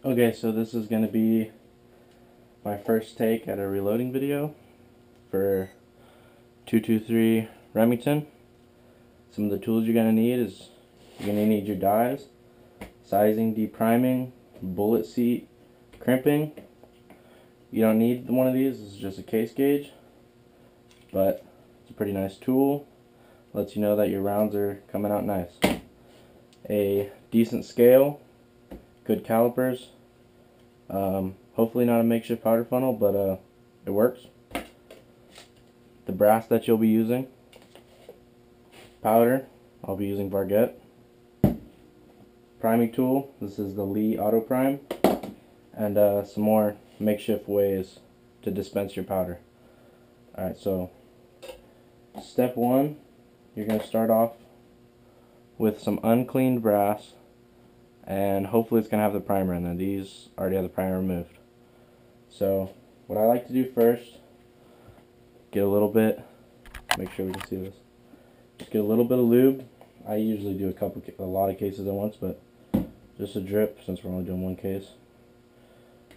Okay, so this is going to be my first take at a reloading video for 223 Remington. Some of the tools you're going to need is you're going to need your dies, sizing, depriming, bullet seat, crimping. You don't need one of these, this is just a case gauge, but it's a pretty nice tool. Lets you know that your rounds are coming out nice. A decent scale, good calipers, hopefully not a makeshift powder funnel, but it works. The brass that you'll be using, powder, I'll be using Varget. Priming tool, this is the Lee Auto Prime, and some more makeshift ways to dispense your powder. Alright, so step one, you're going to start off with some uncleaned brass, and hopefully it's going to have the primer in there. These already have the primer removed. So what I like to do first, get a little bit, make sure we can see this, just get a little bit of lube. I usually do a lot of cases at once, but just a drip since we're only doing one case.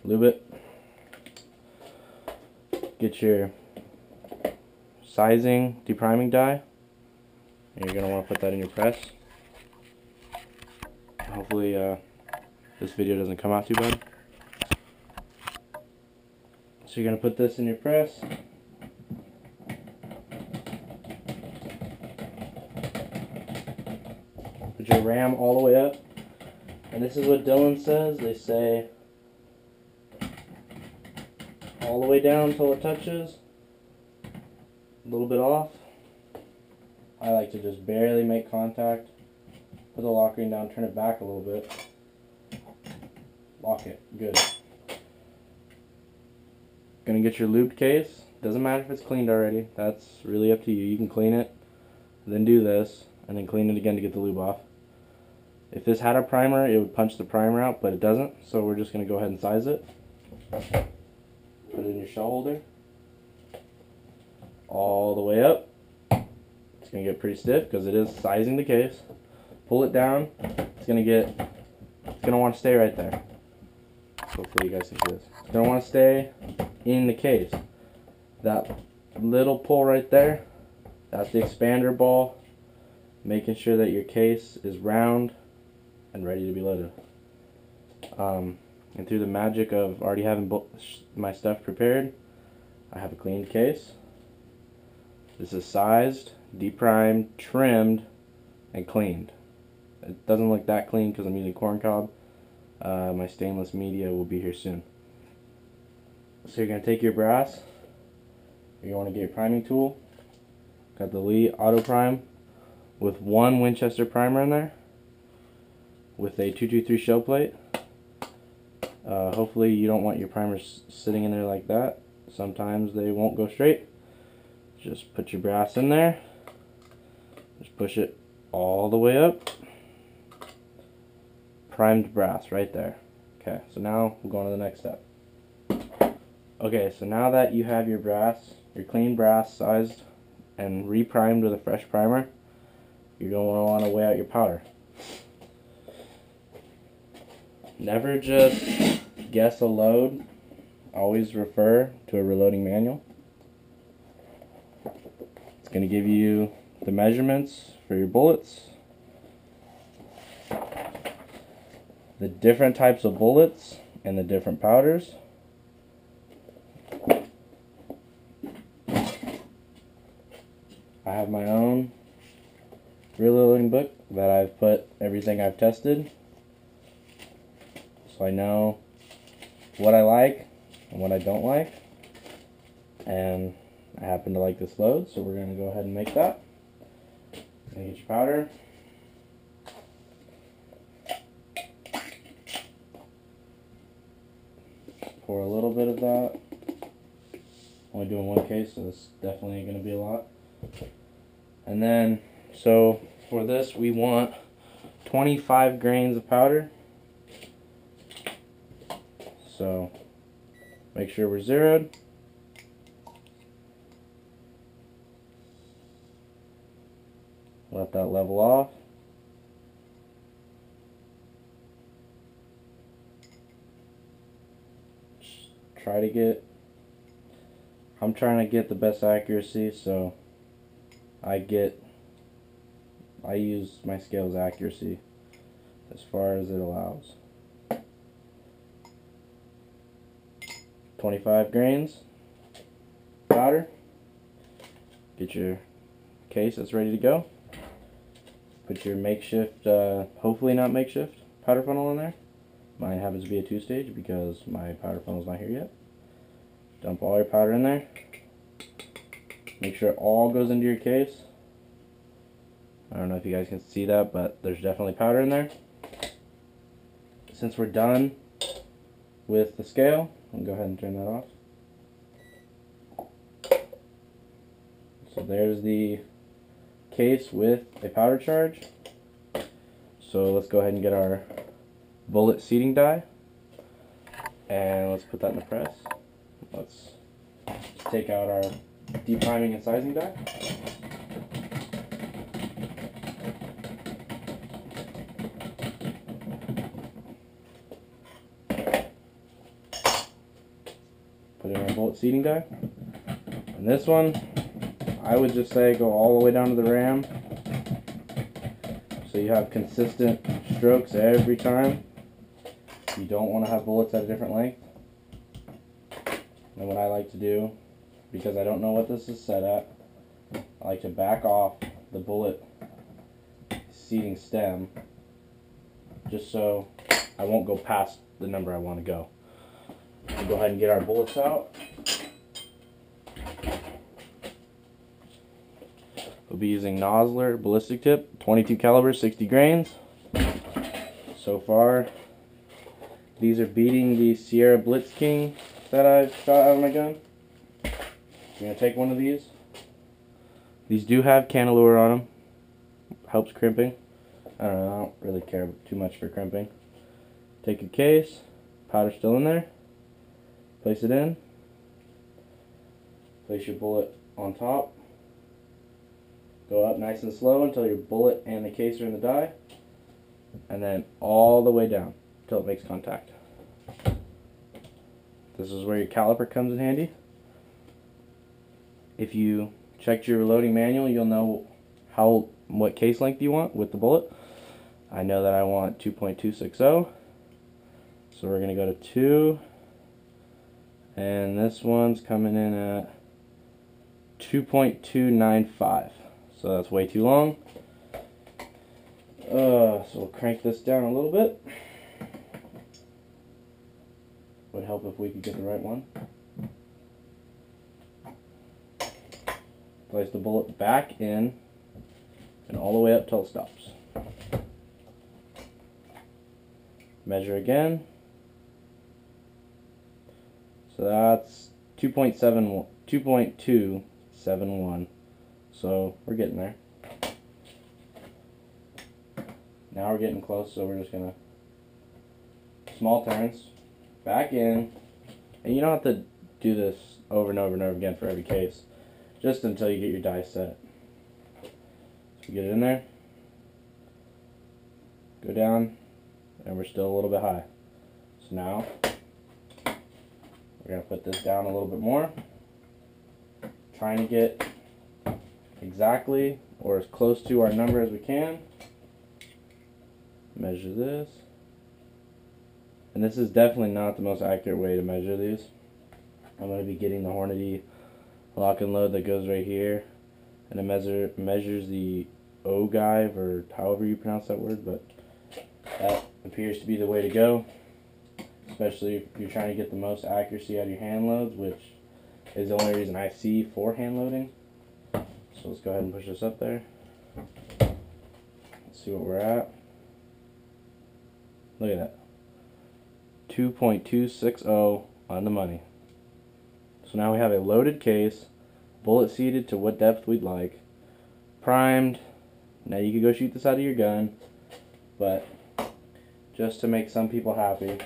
Lube it. Get your sizing depriming dye, and you're going to want to put that in your press. Hopefully this video doesn't come out too bad. So you're going to put this in your press. Put your ram all the way up. And this is what Dylan says. They say all the way down until it touches. A little bit off. I like to just barely make contact. Put the lock ring down, turn it back a little bit. Lock it. Good. Gonna get your lubed case. Doesn't matter if it's cleaned already. That's really up to you. You can clean it, then do this, and then clean it again to get the lube off. If this had a primer, it would punch the primer out, but it doesn't, so we're just gonna go ahead and size it. Put it in your shell holder. All the way up. It's gonna get pretty stiff because it is sizing the case. Pull it down. It's gonna want to stay right there. Hopefully you guys can see this. It's gonna want to stay in the case. That little pull right there, that's the expander ball, making sure that your case is round and ready to be loaded. And through the magic of already having my stuff prepared, I have a cleaned case. This is sized, deprimed, trimmed, and cleaned. It doesn't look that clean because I'm using corn cob. My stainless media will be here soon. So you're going to take your brass. You want to get your priming tool. Got the Lee Auto Prime with one Winchester primer in there with a 223 shell plate. Hopefully you don't want your primers sitting in there like that. Sometimes they won't go straight. Just put your brass in there. Just push it all the way up. Primed brass right there. Okay, so now we're going to the next step. Okay, so now that you have your brass, your clean brass sized and re-primed with a fresh primer, you're going to want to weigh out your powder. Never just guess a load. Always refer to a reloading manual. It's going to give you the measurements for your bullets, the different types of bullets, and the different powders. I have my own reloading book that I've put everything I've tested, so I know what I like and what I don't like, and I happen to like this load, so we're going to go ahead and make that. Get your powder. Pour a little bit of that. Only doing one case, so this definitely ain't going to be a lot. And then, so for this we want 25 grains of powder. So make sure we're zeroed. Let that level off. I'm trying to get the best accuracy, so I use my scale's accuracy as far as it allows. 25 grains powder. Get your case that's ready to go. Put your makeshift, hopefully not makeshift, powder funnel in there. Mine happens to be a 2-stage because my powder funnel's not here yet. Dump all your powder in there. Make sure it all goes into your case. I don't know if you guys can see that, but there's definitely powder in there. Since we're done with the scale, I'll go ahead and turn that off. So there's the case with a powder charge. So let's go ahead and get our bullet seating die, and let's put that in the press. Let's take out our depriming and sizing die. Put in our bullet seating die. And this one, I would just say go all the way down to the ram, so you have consistent strokes every time. You don't want to have bullets at a different length. And what I like to do, because I don't know what this is set at, I like to back off the bullet seating stem just so I won't go past the number I want to go. We'll go ahead and get our bullets out. We'll be using Nosler ballistic tip, 22 caliber, 60 grains. So far, these are beating the Sierra Blitz King that I shot out of my gun. I'm going to take one of these. These do have cantilure on them. Helps crimping. I don't know, I don't really care too much for crimping. Take your case, powder still in there. Place it in. Place your bullet on top. Go up nice and slow until your bullet and the case are in the die. And then all the way down until it makes contact. This is where your caliper comes in handy. If you checked your reloading manual, you'll know what case length you want with the bullet. I know that I want 2.260. So we're going to go to 2. And this one's coming in at 2.295. So that's way too long. So we'll crank this down a little bit. Would help if we could get the right one. Place the bullet back in and all the way up till it stops. Measure again. So that's 2.271. So we're getting there. Now we're getting close, so we're just gonna small turns, back in, and you don't have to do this over and over and over again for every case, just until you get your die set. So get it in there, go down, and we're still a little bit high. So now we're gonna put this down a little bit more, trying to get exactly or as close to our number as we can. Measure this. And this is definitely not the most accurate way to measure these. I'm going to be getting the Hornady lock and load that goes right here. And it measures the ogive, or however you pronounce that word, but that appears to be the way to go. Especially if you're trying to get the most accuracy out of your hand loads, which is the only reason I see for hand loading. So let's go ahead and push this up there. Let's see what we're at. Look at that. 2.260 on the money. So now we have a loaded case, bullet seated to what depth we'd like, primed. Now you can go shoot this out of your gun, but just to make some people happy,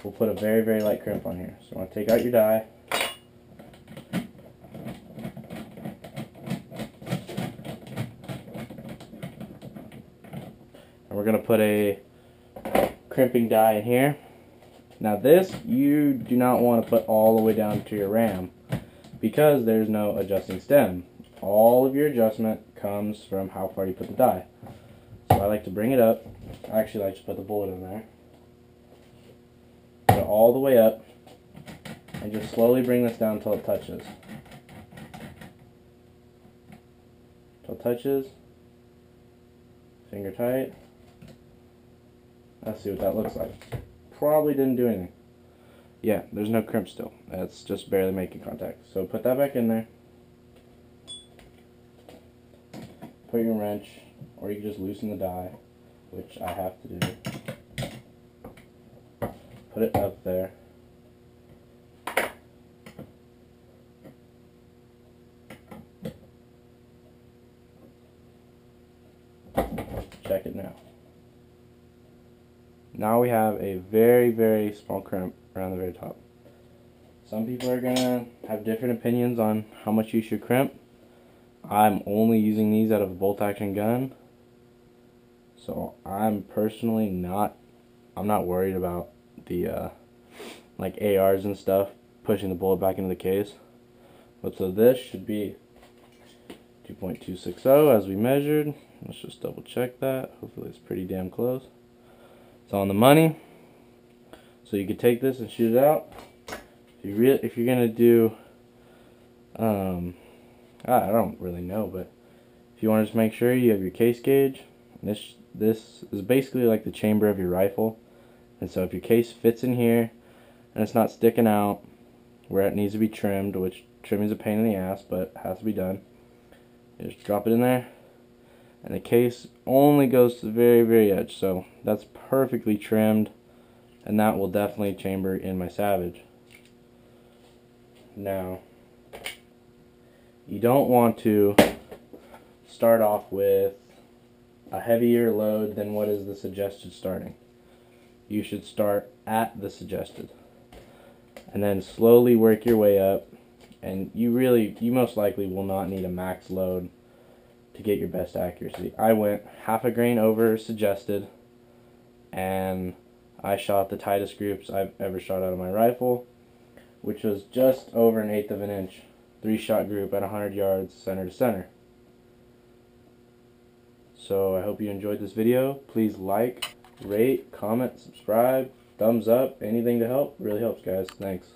we'll put a very, very light crimp on here. So you want to take out your die. And we're going to put a crimping die in here. Now this, you do not want to put all the way down to your ram because there's no adjusting stem. All of your adjustment comes from how far you put the die. So I like to bring it up. I actually like to put the bullet in there. Put it all the way up and just slowly bring this down until it touches. Until it touches. Finger tight. Let's see what that looks like. Probably didn't do anything. Yeah, there's no crimp still. That's just barely making contact. So put that back in there. Put your wrench, or you can just loosen the die, which I have to do. Put it up there. Check it now. Now we have a very, very small crimp around the very top. Some people are going to have different opinions on how much you should crimp. I'm only using these out of a bolt action gun. So I'm personally I'm not worried about the like ARs and stuff pushing the bullet back into the case. But so this should be 2.260 as we measured. Let's just double check that. Hopefully it's pretty damn close. It's on the money. So you could take this and shoot it out. If you're gonna do, I don't really know, but if you want to just make sure you have your case gauge. This is basically like the chamber of your rifle, and so if your case fits in here and it's not sticking out where it needs to be trimmed, which trimming is a pain in the ass, but it has to be done, you just drop it in there. And the case only goes to the very, very edge, so that's perfectly trimmed, and that will definitely chamber in my Savage. Now, you don't want to start off with a heavier load than what is the suggested starting. You should start at the suggested, and then slowly work your way up, and you most likely will not need a max load to get your best accuracy. I went half a grain over suggested, and I shot the tightest groups I've ever shot out of my rifle, which was just over 1/8 of an inch, 3-shot group at 100 yards, center to center. So I hope you enjoyed this video. Please like, rate, comment, subscribe, thumbs up, anything to help. Really helps, guys. Thanks.